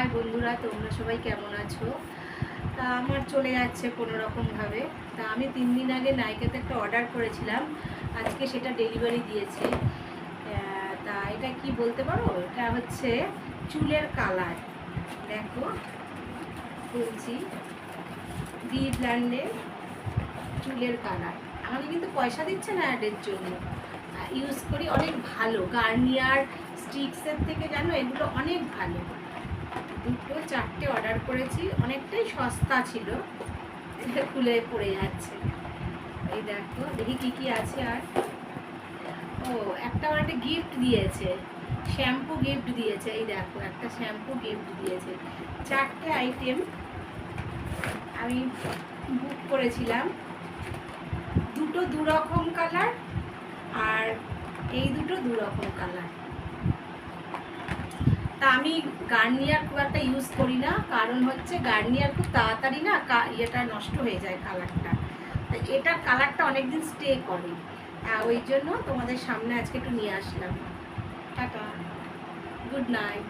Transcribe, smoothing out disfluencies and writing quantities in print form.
High বন্ধুরা, তোমরা সবাই কেমন আছো? তা আমার চলে যাচ্ছে কোনো রকমভাবে। তা আমি 3 দিন আগে নাইকাতে একটা অর্ডার করেছিলাম, আজকে সেটা ডেলিভারি দিয়েছে। তা এটা কি বলতে পারো? এটা হচ্ছে চুলের কালার। দেখো বলছি, বি ব্র্যান্ডের চুলের কালার। আমাকে কিন্তু পয়সা দিচ্ছে না অ্যাডের জন্য, ইউজ করি, অনেক ভালো। গার্নিয়ার স্টিক্সের থেকে জানো এগুলো অনেক ভালো। 4টে অর্ডার করেছি, অনেকটাই সস্তা ছিল। খুলে পড়ে যাচ্ছে। এই দেখো, দেখি কি কি আছে। আর ও একটা একটা গিফট দিয়েছে, শ্যাম্পু গিফট দিয়েছে। এই দেখো, একটা শ্যাম্পু গিফট দিয়েছে। 4টে আইটেম আমি বুক করেছিলাম। দুটো দুরকম কালার, আর এই দুটো দুরকম কালার। তা আমি গার্নিয়ার খুব একটা ইউজ করি না, কারণ হচ্ছে গার্নিয়ার খুব তাড়াতাড়ি না ইয়েটা নষ্ট হয়ে যায়, কালারটা। তো এটার কালারটা অনেকদিন স্টে করে, ওই জন্য তোমাদের সামনে আজকে একটু নিয়ে আসলাম। Tata, good night.